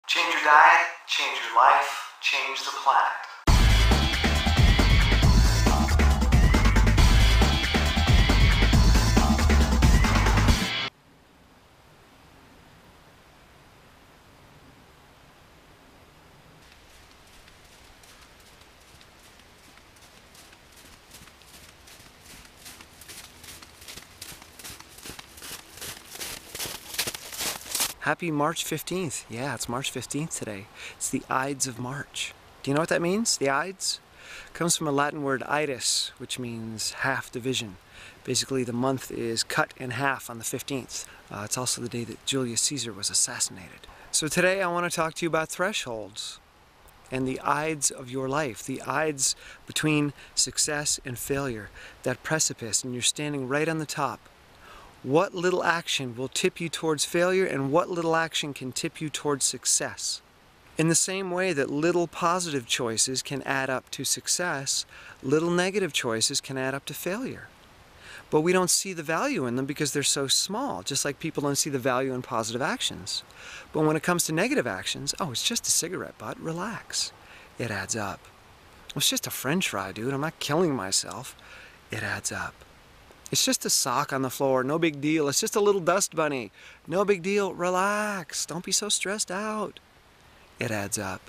Change your diet, change your life, change the planet. Happy March 15th. Yeah, it's March 15th today. It's the Ides of March. Do you know what that means, the Ides? It comes from a Latin word idus, which means half division. Basically, the month is cut in half on the 15th. It's also the day that Julius Caesar was assassinated. So today I want to talk to you about thresholds and the Ides of your life, the Ides between success and failure, that precipice, and you're standing right on the top. What little action will tip you towards failure, and what little action can tip you towards success? In the same way that little positive choices can add up to success, little negative choices can add up to failure. But we don't see the value in them because they're so small, just like people don't see the value in positive actions. But when it comes to negative actions, oh, it's just a cigarette butt, relax. It adds up. Well, it's just a French fry, dude, I'm not killing myself. It adds up. It's just a sock on the floor, no big deal. It's just a little dust bunny, no big deal. Relax, don't be so stressed out. It adds up.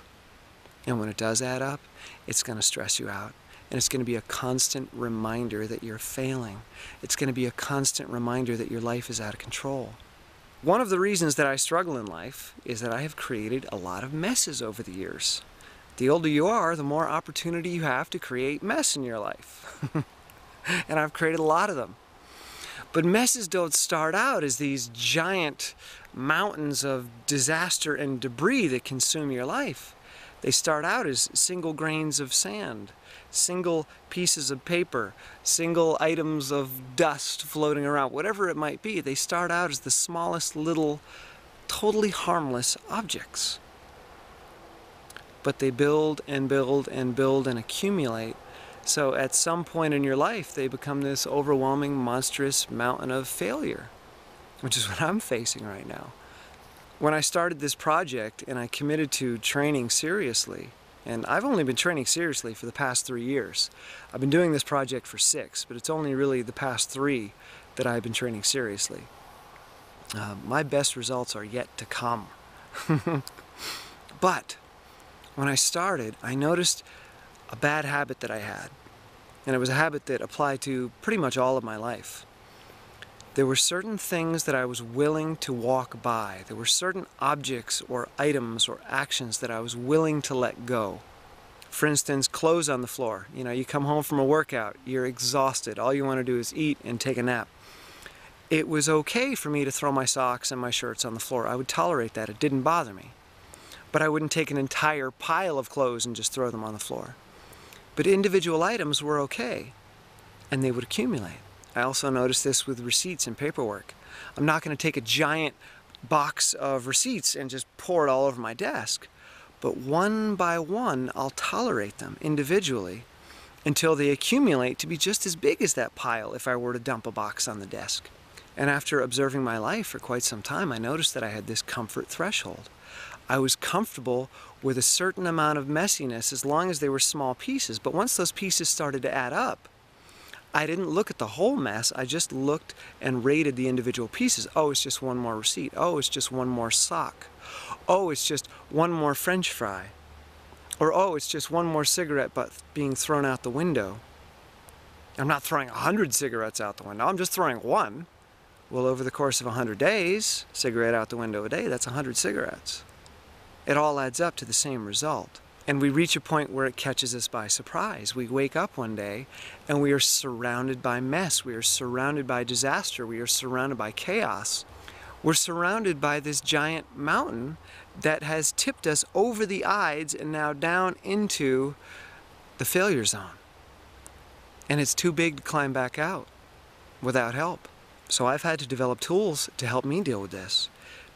And when it does add up, it's going to stress you out. And it's going to be a constant reminder that you're failing. It's going to be a constant reminder that your life is out of control. One of the reasons that I struggle in life is that I have created a lot of messes over the years. The older you are, the more opportunity you have to create mess in your life. And I've created a lot of them. But messes don't start out as these giant mountains of disaster and debris that consume your life. They start out as single grains of sand, single pieces of paper, single items of dust floating around, whatever it might be. They start out as the smallest little, totally harmless objects. But they build and build and build and accumulate. So at some point in your life, they become this overwhelming, monstrous mountain of failure, which is what I'm facing right now. When I started this project and I committed to training seriously, and I've only been training seriously for the past 3 years. I've been doing this project for 6, but it's only really the past 3 that I've been training seriously. My best results are yet to come. But when I started, I noticed a bad habit that I had, and it was a habit that applied to pretty much all of my life. There were certain things that I was willing to walk by. There were certain objects or items or actions that I was willing to let go. For instance, clothes on the floor. You know, you come home from a workout, you're exhausted, all you want to do is eat and take a nap. It was okay for me to throw my socks and my shirts on the floor. I would tolerate that, it didn't bother me. But I wouldn't take an entire pile of clothes and just throw them on the floor. But individual items were okay, and they would accumulate. I also noticed this with receipts and paperwork. I'm not going to take a giant box of receipts and just pour it all over my desk, but one by one I'll tolerate them individually until they accumulate to be just as big as that pile if I were to dump a box on the desk. And after observing my life for quite some time, I noticed that I had this comfort threshold. I was comfortable with a certain amount of messiness as long as they were small pieces. But once those pieces started to add up, I didn't look at the whole mess. I just looked and rated the individual pieces. Oh, it's just one more receipt. Oh, it's just one more sock. Oh, it's just one more French fry. Or, oh, it's just one more cigarette butt being thrown out the window. I'm not throwing 100 cigarettes out the window. I'm just throwing one. Well, over the course of 100 days, cigarette out the window a day, that's 100 cigarettes. It all adds up to the same result. And we reach a point where it catches us by surprise. We wake up one day and we are surrounded by mess. We are surrounded by disaster. We are surrounded by chaos. We're surrounded by this giant mountain that has tipped us over the Ides and now down into the failure zone. And it's too big to climb back out without help. So I've had to develop tools to help me deal with this,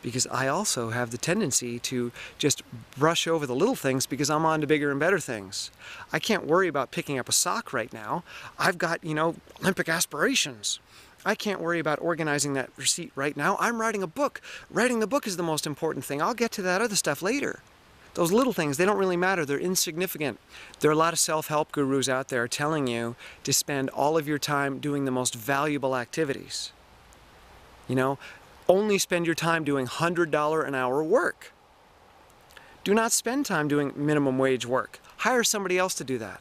because I also have the tendency to just brush over the little things because I'm on to bigger and better things. I can't worry about picking up a sock right now. I've got, Olympic aspirations. I can't worry about organizing that receipt right now. I'm writing a book. Writing the book is the most important thing. I'll get to that other stuff later. Those little things, they don't really matter. They're insignificant. There are a lot of self-help gurus out there telling you to spend all of your time doing the most valuable activities. You know, only spend your time doing $100 an hour work. Do not spend time doing minimum wage work. Hire somebody else to do that.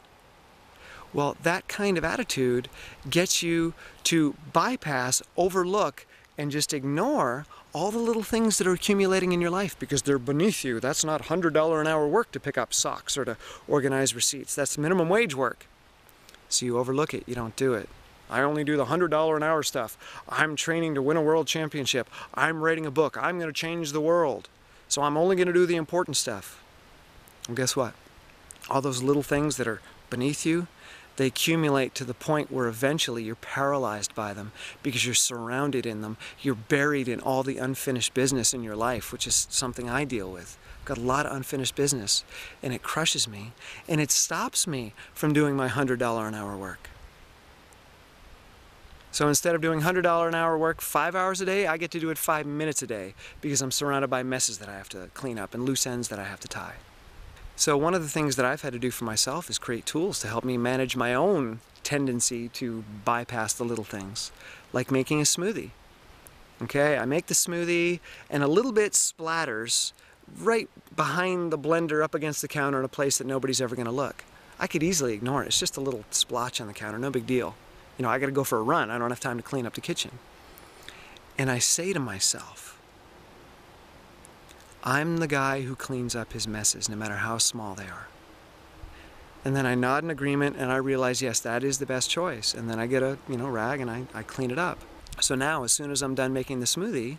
Well, that kind of attitude gets you to bypass, overlook, and just ignore all the little things that are accumulating in your life because they're beneath you. That's not $100 an hour work to pick up socks or to organize receipts. That's minimum wage work. So you overlook it. You don't do it. I only do the $100 an hour stuff. I'm training to win a world championship. I'm writing a book. I'm going to change the world. So I'm only going to do the important stuff. And guess what? All those little things that are beneath you, they accumulate to the point where eventually you're paralyzed by them because you're surrounded in them. You're buried in all the unfinished business in your life, which is something I deal with. I've got a lot of unfinished business, and it crushes me, and it stops me from doing my $100 an hour work. So instead of doing $100 an hour work 5 hours a day, I get to do it 5 minutes a day because I'm surrounded by messes that I have to clean up and loose ends that I have to tie. So one of the things that I've had to do for myself is create tools to help me manage my own tendency to bypass the little things, like making a smoothie. Okay, I make the smoothie and a little bit splatters right behind the blender up against the counter in a place that nobody's ever going to look. I could easily ignore it. It's just a little splotch on the counter, no big deal. You know, I got to go for a run. I don't have time to clean up the kitchen. And I say to myself, I'm the guy who cleans up his messes, no matter how small they are. And then I nod in agreement and I realize, yes, that is the best choice. And then I get a rag and I clean it up. So now, as soon as I'm done making the smoothie,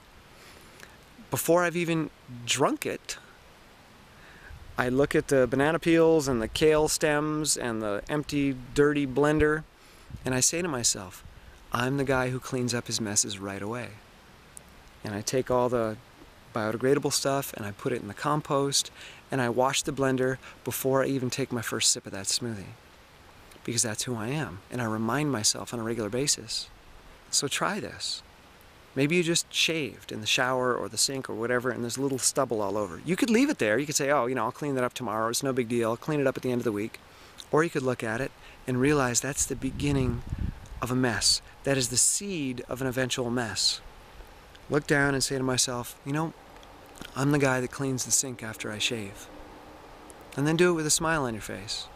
before I've even drunk it, I look at the banana peels and the kale stems and the empty, dirty blender, and I say to myself, I'm the guy who cleans up his messes right away. And I take all the biodegradable stuff and I put it in the compost and I wash the blender before I even take my first sip of that smoothie, because that's who I am, and I remind myself on a regular basis. So try this. Maybe you just shaved in the shower or the sink or whatever and there's little stubble all over. You could leave it there. You could say, oh, I'll clean that up tomorrow. It's no big deal. I'll clean it up at the end of the week. Or you could look at it and realize that's the beginning of a mess. That is the seed of an eventual mess. Look down and say to myself, I'm the guy that cleans the sink after I shave. And then do it with a smile on your face.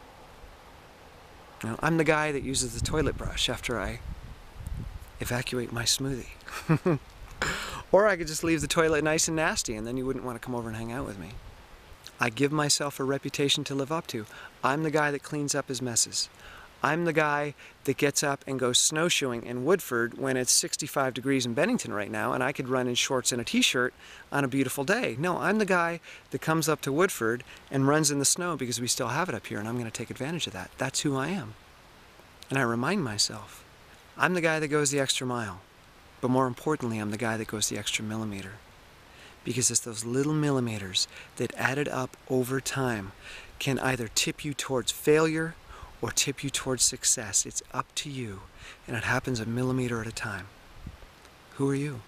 I'm the guy that uses the toilet brush after I evacuate my smoothie. Or I could just leave the toilet nice and nasty and then you wouldn't want to come over and hang out with me. I give myself a reputation to live up to. I'm the guy that cleans up his messes. I'm the guy that gets up and goes snowshoeing in Woodford when it's 65 degrees in Bennington right now and I could run in shorts and a t-shirt on a beautiful day. No, I'm the guy that comes up to Woodford and runs in the snow because we still have it up here and I'm going to take advantage of that. That's who I am. And I remind myself, I'm the guy that goes the extra mile. But more importantly, I'm the guy that goes the extra millimeter. Because it's those little millimeters that added up over time can either tip you towards failure or tip you towards success. It's up to you, and it happens a millimeter at a time. Who are you?